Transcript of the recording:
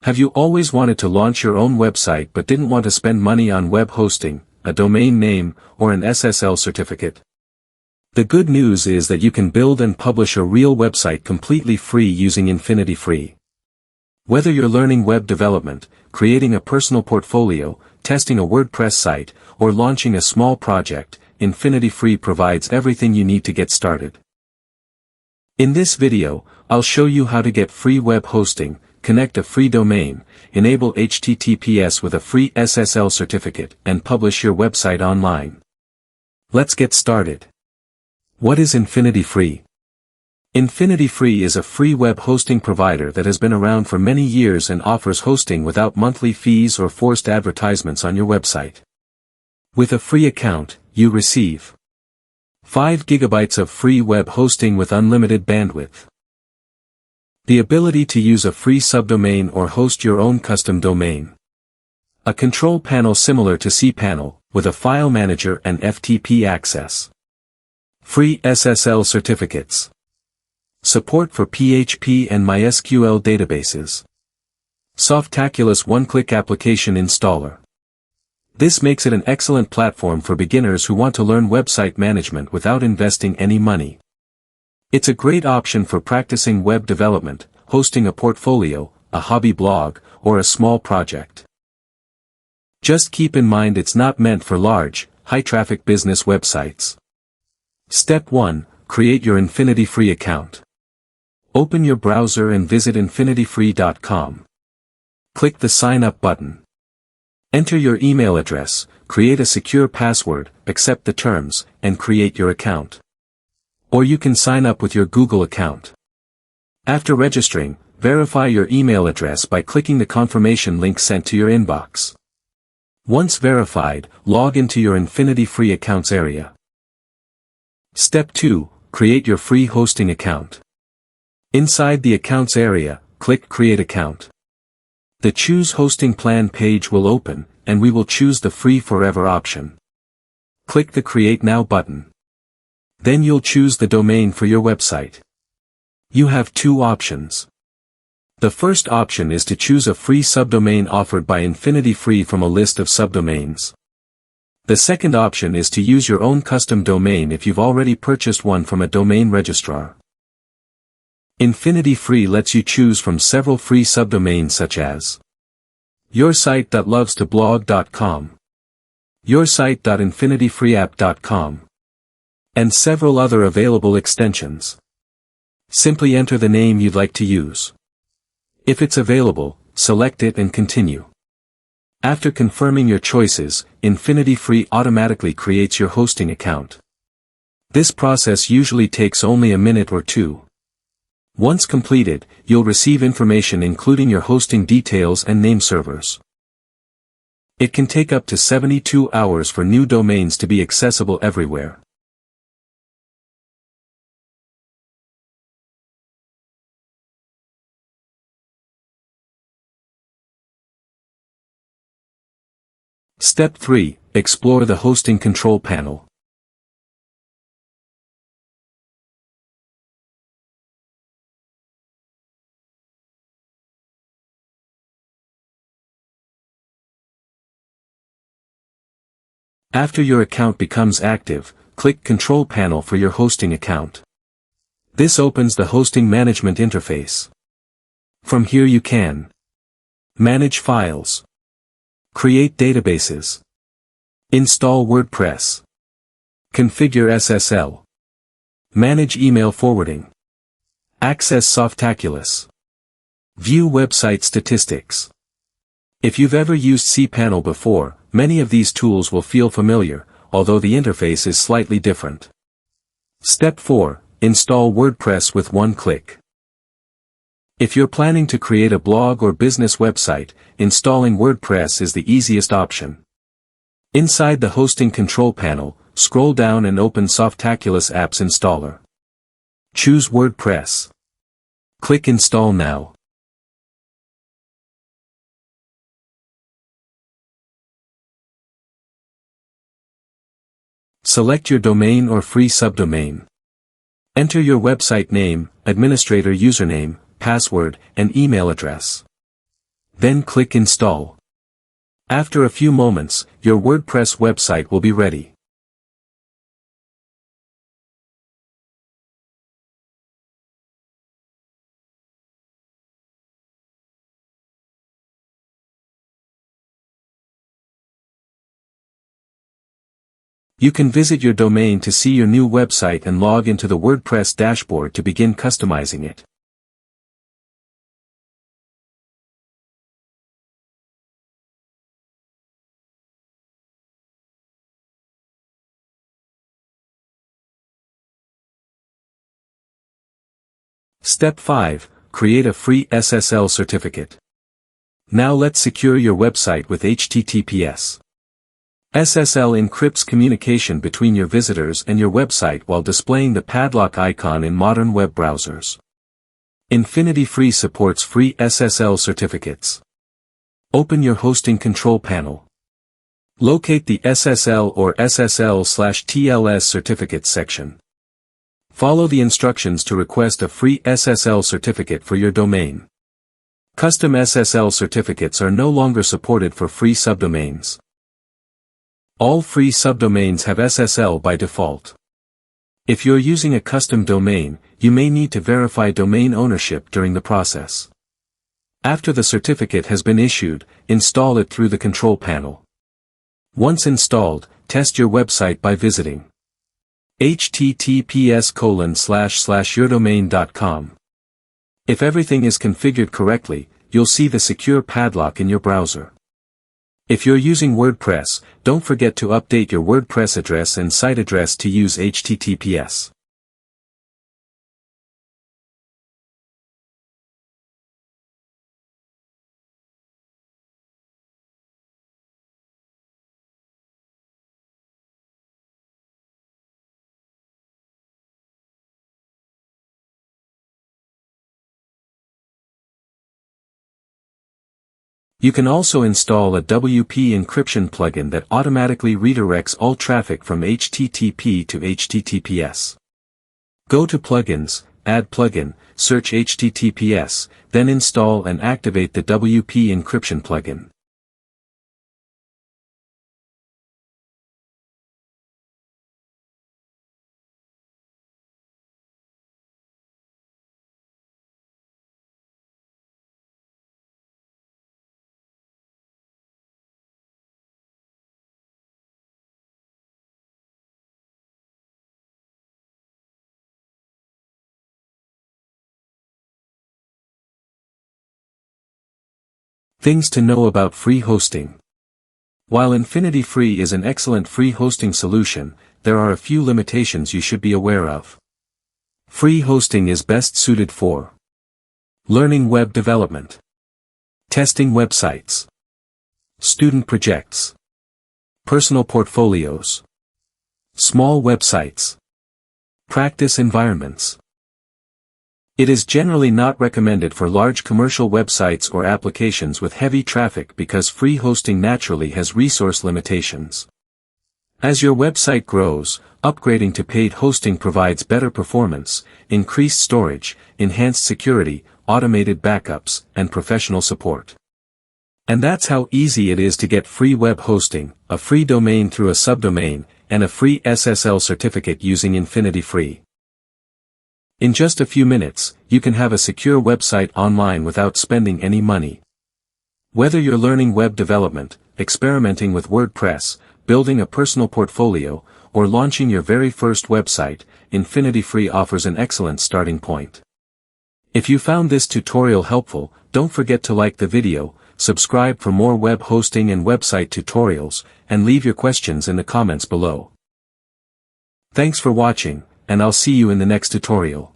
Have you always wanted to launch your own website but didn't want to spend money on web hosting, a domain name, or an SSL certificate? The good news is that you can build and publish a real website completely free using InfinityFree. Whether you're learning web development, creating a personal portfolio, testing a WordPress site, or launching a small project, InfinityFree provides everything you need to get started. In this video, I'll show you how to get free web hosting, connect a free domain, enable HTTPS with a free SSL certificate, and publish your website online. Let's get started. What is InfinityFree? InfinityFree is a free web hosting provider that has been around for many years and offers hosting without monthly fees or forced advertisements on your website. With a free account, you receive 5 GB of free web hosting with unlimited bandwidth. The ability to use a free subdomain or host your own custom domain. A control panel similar to cPanel, with a file manager and FTP access. Free SSL certificates. Support for PHP and MySQL databases. Softaculous one-click application installer. This makes it an excellent platform for beginners who want to learn website management without investing any money. It's a great option for practicing web development, hosting a portfolio, a hobby blog, or a small project. Just keep in mind it's not meant for large, high-traffic business websites. Step 1. Create your InfinityFree account. Open your browser and visit InfinityFree.com. Click the Sign Up button. Enter your email address, create a secure password, accept the terms, and create your account. Or you can sign up with your Google account. After registering, verify your email address by clicking the confirmation link sent to your inbox. Once verified, log into your InfinityFree accounts area. Step 2. Create your free hosting account. Inside the accounts area, click Create Account. The Choose Hosting Plan page will open, and we will choose the Free Forever option. Click the Create Now button. Then you'll choose the domain for your website. You have 2 options. The first option is to choose a free subdomain offered by InfinityFree from a list of subdomains. The second option is to use your own custom domain if you've already purchased one from a domain registrar. InfinityFree lets you choose from several free subdomains such as yoursite.lovetoblog.com, yoursite.infinityfreeapp.com, and several other available extensions. Simply enter the name you'd like to use. If it's available, select it and continue. After confirming your choices, InfinityFree automatically creates your hosting account. This process usually takes only a minute or 2. Once completed, you'll receive information including your hosting details and name servers. It can take up to 72 hours for new domains to be accessible everywhere. Step 3. Explore the hosting control panel. After your account becomes active, click Control Panel for your hosting account. This opens the hosting management interface. From here you can manage files, create databases, install WordPress, configure SSL, manage email forwarding, access Softaculous, view website statistics. If you've ever used cPanel before, many of these tools will feel familiar, although the interface is slightly different. Step 4. Install WordPress with one click. If you're planning to create a blog or business website, installing WordPress is the easiest option. Inside the hosting control panel, scroll down and open Softaculous Apps Installer. Choose WordPress. Click Install Now. Select your domain or free subdomain. Enter your website name, administrator username, password, and email address. Then click Install. After a few moments, your WordPress website will be ready. You can visit your domain to see your new website and log into the WordPress dashboard to begin customizing it. Step 5. Create a free SSL certificate. Now let's secure your website with HTTPS. SSL encrypts communication between your visitors and your website while displaying the padlock icon in modern web browsers. InfinityFree supports free SSL certificates. Open your hosting control panel. Locate the SSL or SSL/TLS certificates section. Follow the instructions to request a free SSL certificate for your domain. Custom SSL certificates are no longer supported for free subdomains. All free subdomains have SSL by default. If you're using a custom domain, you may need to verify domain ownership during the process. After the certificate has been issued, install it through the control panel. Once installed, test your website by visiting https://yourdomain.com. If everything is configured correctly, you'll see the secure padlock in your browser. If you're using WordPress, don't forget to update your WordPress address and site address to use HTTPS. You can also install a WP encryption plugin that automatically redirects all traffic from HTTP to HTTPS. Go to Plugins, Add Plugin, search HTTPS, then install and activate the WP encryption plugin. Things to know about free hosting. While InfinityFree is an excellent free hosting solution, there are a few limitations you should be aware of. Free hosting is best suited for learning web development, testing websites, student projects, personal portfolios, small websites, practice environments. It is generally not recommended for large commercial websites or applications with heavy traffic because free hosting naturally has resource limitations. As your website grows, upgrading to paid hosting provides better performance, increased storage, enhanced security, automated backups, and professional support. And that's how easy it is to get free web hosting, a free domain through a subdomain, and a free SSL certificate using InfinityFree. In just a few minutes, you can have a secure website online without spending any money. Whether you're learning web development, experimenting with WordPress, building a personal portfolio, or launching your very first website, InfinityFree offers an excellent starting point. If you found this tutorial helpful, don't forget to like the video, subscribe for more web hosting and website tutorials, and leave your questions in the comments below. Thanks for watching, and I'll see you in the next tutorial.